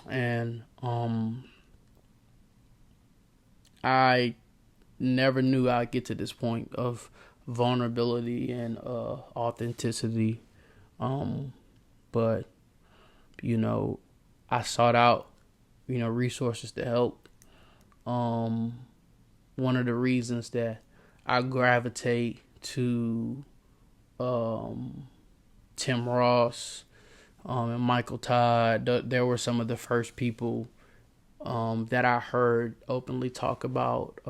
And I never knew I'd get to this point of vulnerability and authenticity. But I sought out, resources to help. One of the reasons that I gravitate to Tim Ross and Michael Todd, there were some of the first people that I heard openly talk about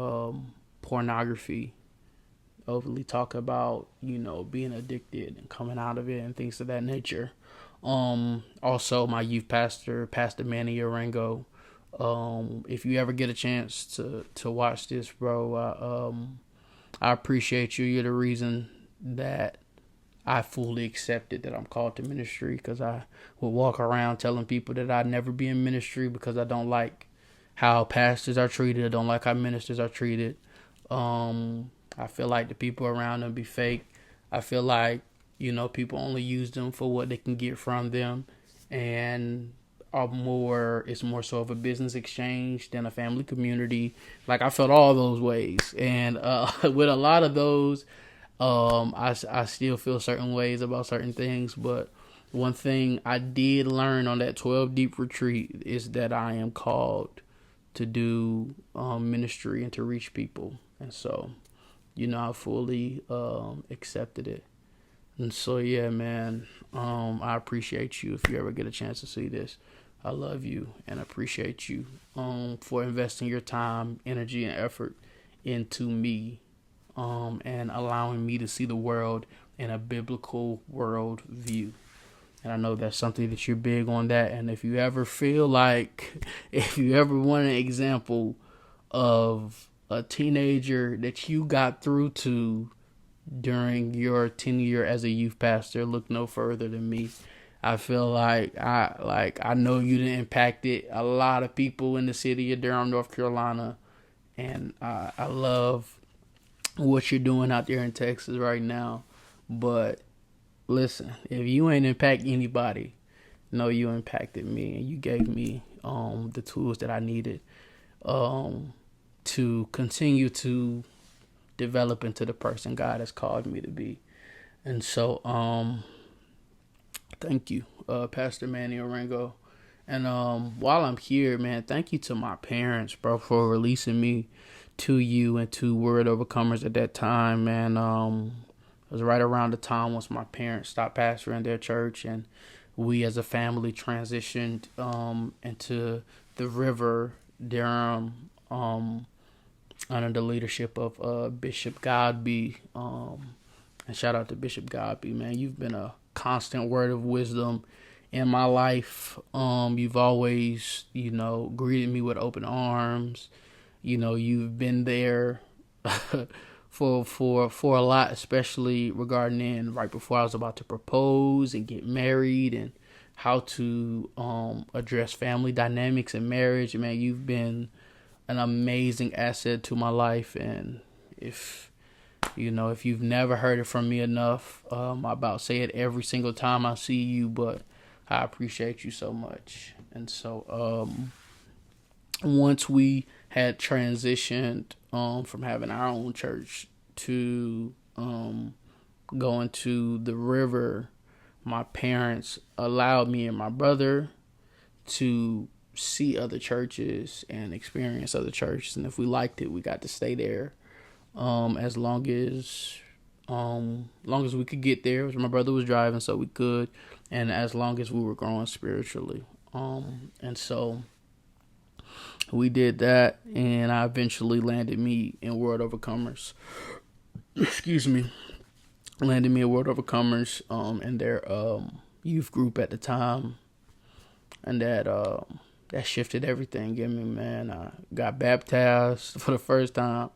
pornography, openly talk about, being addicted and coming out of it and things of that nature. Also my youth pastor, Pastor Manny Arango. If you ever get a chance to watch this, bro, I appreciate you. You're the reason that I fully accepted that I'm called to ministry, because I would walk around telling people that I'd never be in ministry because I don't like how pastors are treated. I don't like how ministers are treated. I feel like the people around them be fake. I feel like, people only use them for what they can get from them, and it's more so of a business exchange than a family community. Like, I felt all those ways, and with a lot of those, I still feel certain ways about certain things. But one thing I did learn on that 12 deep retreat is that I am called to do ministry and to reach people, and so I fully accepted it. And so, yeah, man, I appreciate you if you ever get a chance to see this. I love you and appreciate you for investing your time, energy, and effort into me, and allowing me to see the world in a biblical world view. And I know that's something that you're big on that. And if you ever feel like, if you ever want an example of a teenager that you got through to during your tenure as a youth pastor, look no further than me. I feel like I know you done impacted a lot of people in the city of Durham, North Carolina, and I love what you're doing out there in Texas right now. But listen, if you ain't impact anybody, know you impacted me, and you gave me the tools that I needed to continue to develop into the person God has called me to be. And so thank you, Pastor Manny Orengo. And while I'm here, man, thank you to my parents, bro, for releasing me to you and to Word Overcomers at that time, man. It was right around the time once my parents stopped pastoring their church, and we as a family transitioned into the River, Durham, under the leadership of Bishop Godby. And shout out to Bishop Godby, man. You've been a constant word of wisdom in my life. You've always, greeted me with open arms. You've been there for a lot, especially regarding right before I was about to propose and get married, and how to address family dynamics and marriage. Man, you've been an amazing asset to my life. And if you've never heard it from me enough, I about say it every single time I see you, but I appreciate you so much. And so once we had transitioned from having our own church to going to the River, my parents allowed me and my brother to see other churches and experience other churches. And if we liked it, we got to stay there as long as we could get there. My brother was driving, so we could, and as long as we were growing spiritually. And so we did that, and I eventually landed me in World Overcomers. Excuse me. Landed me in World Overcomers in their youth group at the time. And that shifted everything in me, man. I got baptized for the first time.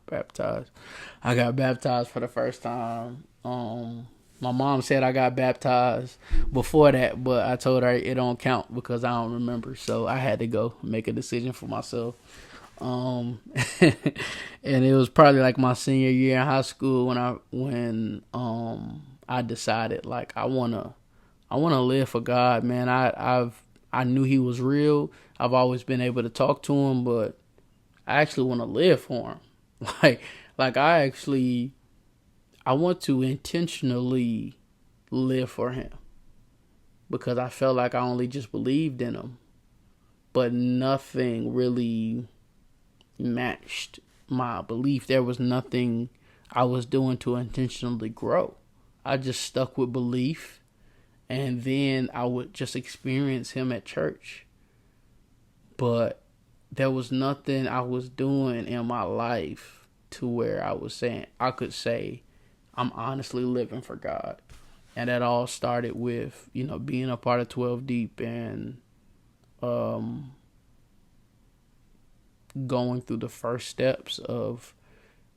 I got baptized for the first time. My mom said I got baptized before that, but I told her it don't count because I don't remember. So I had to go make a decision for myself. And it was probably like my senior year in high school when I decided like I wanna live for God, man. I knew He was real. I've always been able to talk to Him, but I actually want to live for Him. Like I want to intentionally live for Him, because I felt like I only just believed in Him, but nothing really matched my belief. There was nothing I was doing to intentionally grow. I just stuck with belief, and then I would just experience Him at church. But there was nothing I was doing in my life to where I could say I'm honestly living for God. And that all started with, being a part of 12 Deep and going through the first steps of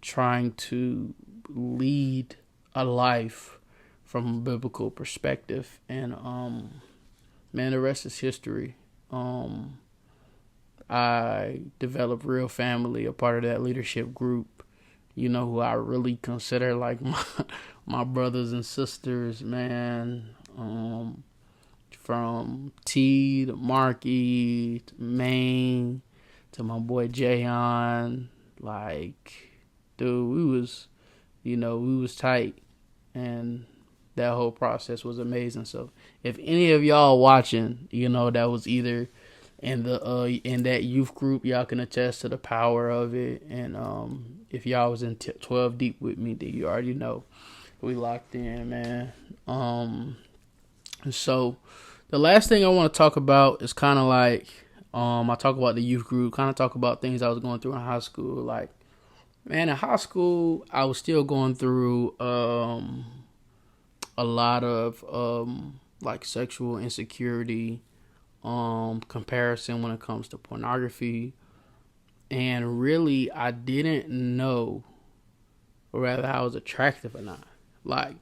trying to lead a life from a biblical perspective. And man, the rest is history. I developed Real Family, a part of that leadership group, who I really consider like my brothers and sisters, man. From T to Marky to Maine to my boy Jayon. Like, dude, we was tight, and that whole process was amazing. So if any of y'all watching, that was either in that youth group, y'all can attest to the power of it. And if y'all was in 12 Deep with me, then you already know we locked in, man. So The last thing I want to talk about is kind of like, I talk about the youth group, kind of talk about things I was going through in high school. Like, man, in high school, I was still going through a lot of like sexual insecurity, comparison when it comes to pornography, and really, I didn't know whether I was attractive or not. Like,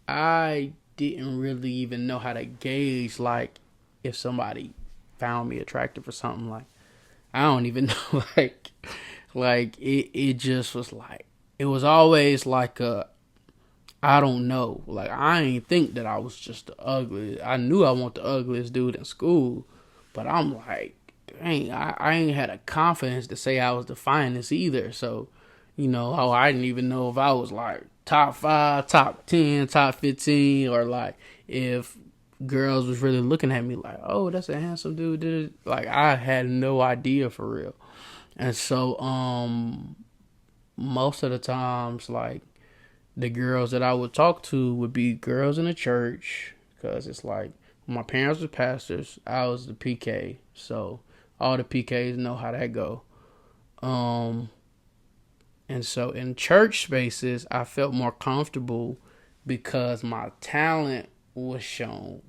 I didn't really even know how to gauge, like, if somebody found me attractive or something. Like, I don't even know. It just was like, it was always like I don't know. Like, I ain't think that I was just the ugliest. I knew I want the ugliest dude in school, but I'm like, dang, I ain't had a confidence to say I was the finest either. So, I didn't even know if I was like top 5, top 10, top 15, or like if girls was really looking at me like, oh, that's a handsome dude. Like, I had no idea for real. And so, most of the times, like, the girls that I would talk to would be girls in the church, because it's like, my parents were pastors, I was the PK, so all the PKs know how that go. And so in church spaces, I felt more comfortable because my talent was shown.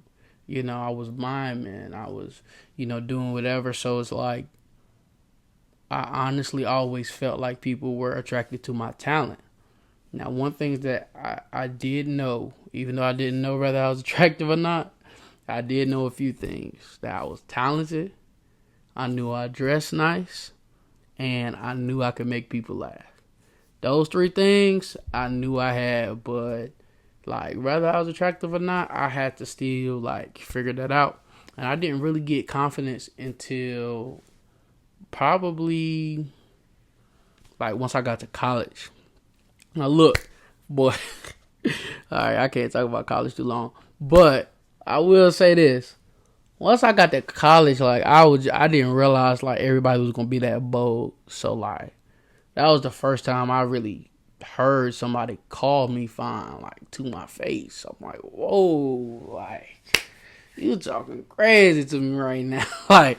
I was miming, I was, doing whatever. So it's like, I honestly always felt like people were attracted to my talent. Now, one thing that I did know, even though I didn't know whether I was attractive or not, I did know a few things. That I was talented, I knew I dressed nice, and I knew I could make people laugh. Those 3 things I knew I had, but like, whether I was attractive or not, I had to still like figure that out. And I didn't really get confidence until probably like once I got to college. Now look, boy, alright, I can't talk about college too long, but I will say this. Once I got to college, like, I didn't realize like everybody was gonna be that bold. So like, that was the first time I really heard somebody call me fine, like, to my face. I'm like, whoa, like, you talking crazy to me right now. But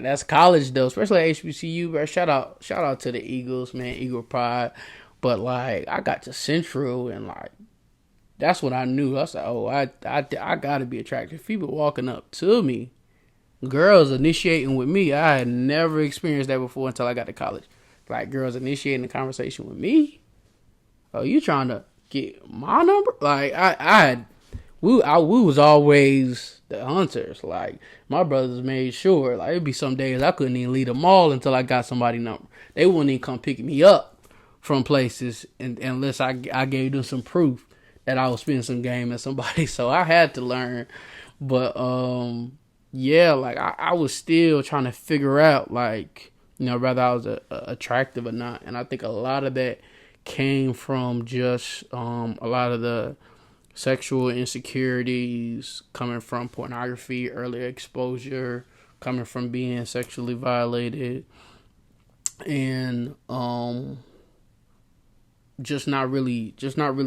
that's college though, especially at HBCU, bro. Shout out to the Eagles, man, Eagle Pride. But like, I got to Central, and like, that's what I knew. I was like, oh, I gotta be attractive. People walking up to me, girls initiating with me. I had never experienced that before until I got to college. Like, girls initiating the conversation with me. Oh, you trying to get my number? Like, we was always the hunters. Like, my brothers made sure. Like, it'd be some days I couldn't even leave the mall until I got somebody's number. They wouldn't even come pick me up from places unless I gave them some proof that I was spending some game at somebody. So I had to learn. But yeah, like, I was still trying to figure out, like, whether I was attractive or not. And I think a lot of that came from just a lot of the sexual insecurities coming from pornography, early exposure, coming from being sexually violated, and just not really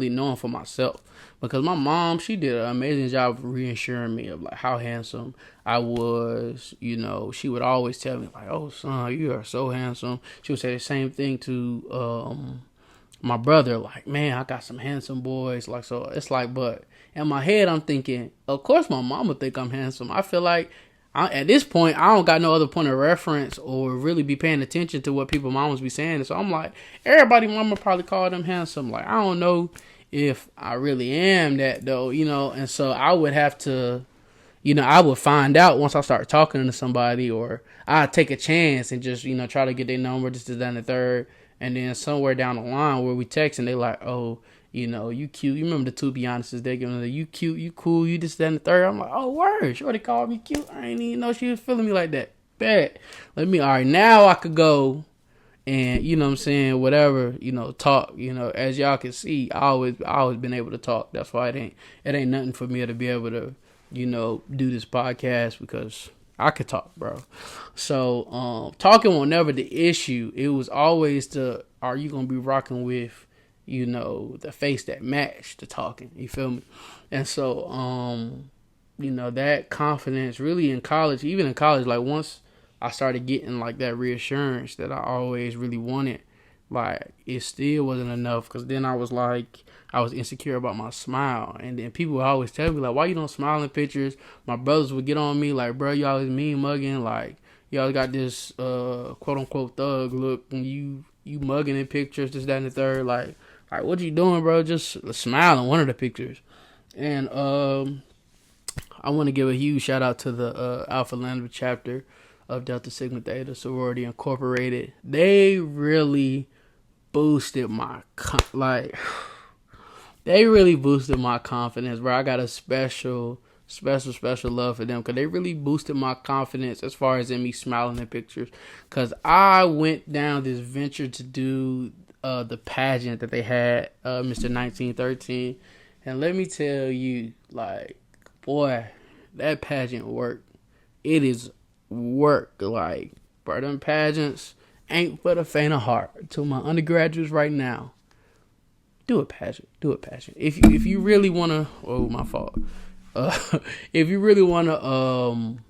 knowing for myself. Because my mom, she did an amazing job of reassuring me of like how handsome I was. She would always tell me like, "Oh, son, you are so handsome." She would say the same thing to my brother, like, "Man, I got some handsome boys." Like, so it's like, but in my head, I'm thinking, of course, my mama think I'm handsome. I feel like at this point, I don't got no other point of reference or really be paying attention to what people mamas be saying. So I'm like, everybody mama probably call them handsome. Like, I don't know if I really am that though, and so I would have to, I would find out once I start talking to somebody, or I'd take a chance and just, try to get their number, just to down the third. And then somewhere down the line where we text and they like, oh, you cute. You remember the two Beyonces, they giving the you cute, you cool, you this, that, and the third. I'm like, oh, word. Shorty called me cute. I ain't even know she was feeling me like that. Bad. All right, now I could go and, what I'm saying, whatever, talk. As y'all can see, I always been able to talk. That's why it ain't nothing for me to be able to, do this podcast, because I could talk, bro. So, talking was never the issue. It was always are you going to be rocking with, the face that matched the talking? You feel me? And so, that confidence really in college, even in college, like once I started getting like that reassurance that I always really wanted, like it still wasn't enough because then I was like, I was insecure about my smile. And then people would always tell me, like, why you don't smile in pictures? My brothers would get on me, like, bro, you always mean mugging. Like, you always got this quote unquote thug look when you mugging in pictures, this, that, and the third. Like what you doing, bro? Just smile in one of the pictures. And I want to give a huge shout out to the Alpha Lambda chapter of Delta Sigma Theta Sorority Incorporated. They really boosted my they really boosted my confidence, bro. I got a special love for them because they really boosted my confidence as far as in me smiling in pictures. Because I went down this venture to do the pageant that they had, Mr. 1913. And let me tell you, like, boy, that pageant worked. It is work. Like, bro, them pageants ain't for the faint of heart. To my undergraduates right now, do a pageant. If you really wanna, oh, my fault. If you really wanna,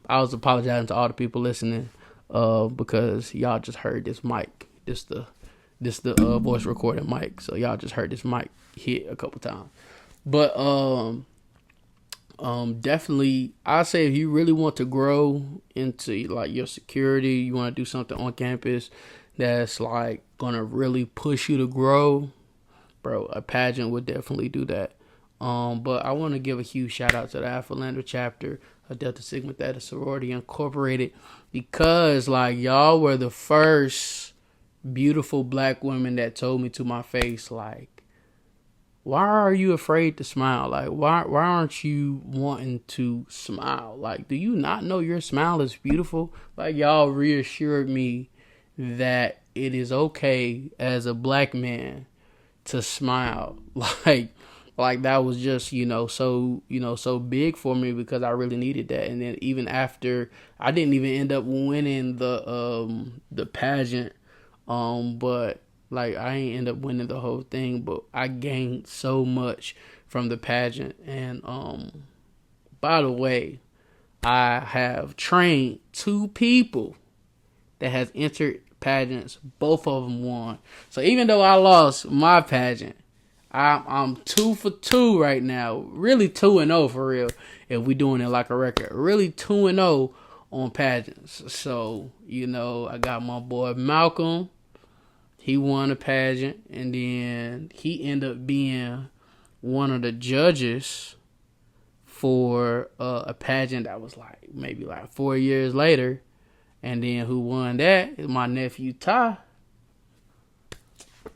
I was apologizing to all the people listening, because y'all just heard this mic, this the voice recording mic. So y'all just heard this mic hit a couple times. But definitely, I say if you really want to grow into like your security, you want to do something on campus that's like gonna really push you to grow, bro, a pageant would definitely do that. But I want to give a huge shout out to the Alpha Lambda chapter of Delta Sigma Theta Sorority Incorporated because like y'all were the first beautiful black women that told me to my face, like, why are you afraid to smile? Like, why aren't you wanting to smile? Like, do you not know your smile is beautiful? Like, y'all reassured me that it is okay as a black man to smile. Like that was just, so big for me because I really needed that. And then even after, I didn't even end up winning the pageant, but like I ain't end up winning the whole thing, but I gained so much from the pageant. And by the way, I have trained 2 people that has entered pageants. Both of them won. So even though I lost my pageant, I'm 2 for 2 right now. Really 2-0 for real. If we doing it like a record, really 2-0 on pageants. So I got my boy Malcolm. He won a pageant, and then he ended up being one of the judges for a pageant that was like maybe like 4 years later. And then who won that is my nephew Ty.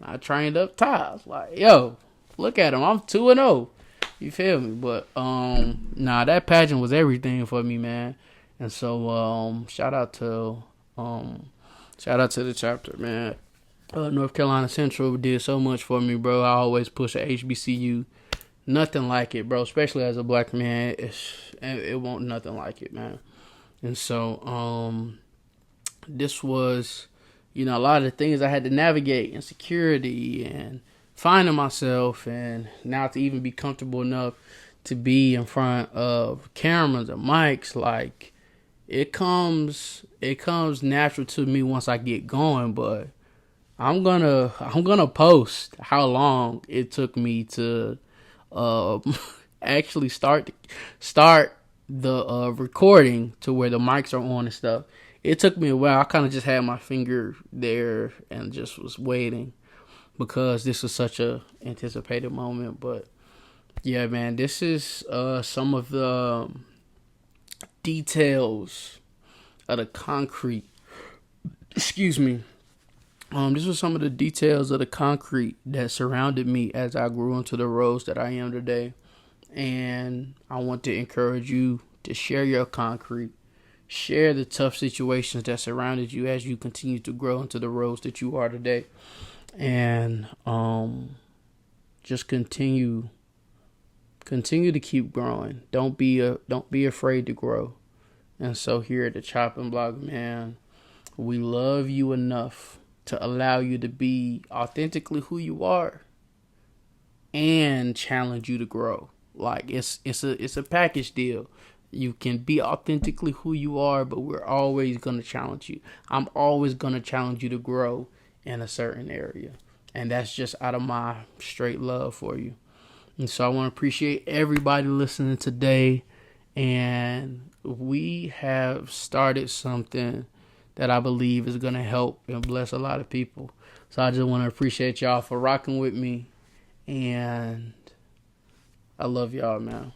I trained up Ty. I was like, yo, look at him. I'm 2-0. You feel me? But that pageant was everything for me, man. And so shout out to the chapter, man. North Carolina Central did so much for me, bro. I always push a HBCU. Nothing like it, bro. Especially as a black man, it won't nothing like it, man. And so this was, a lot of the things I had to navigate, insecurity and finding myself, and now to even be comfortable enough to be in front of cameras and mics, like it comes natural to me once I get going. But I'm gonna post how long it took me to actually start the recording to where the mics are on and stuff. It took me a while. I kind of just had my finger there and just was waiting because this was such a anticipated moment. But yeah, man, this is some of the details of the concrete. Excuse me. This was some of the details of the concrete that surrounded me as I grew into the roles that I am today. And I want to encourage you to share your concrete. Share the tough situations that surrounded you as you continue to grow into the roles that you are today. And just continue to keep growing. Don't be afraid to grow. And so here at the Chopping Block, man, we love you enough to allow you to be authentically who you are and challenge you to grow. Like it's a package deal. You can be authentically who you are, but we're always going to challenge you. I'm always going to challenge you to grow in a certain area. And that's just out of my straight love for you. And so I want to appreciate everybody listening today. And we have started something that I believe is going to help and bless a lot of people. So I just want to appreciate y'all for rocking with me. And I love y'all, man.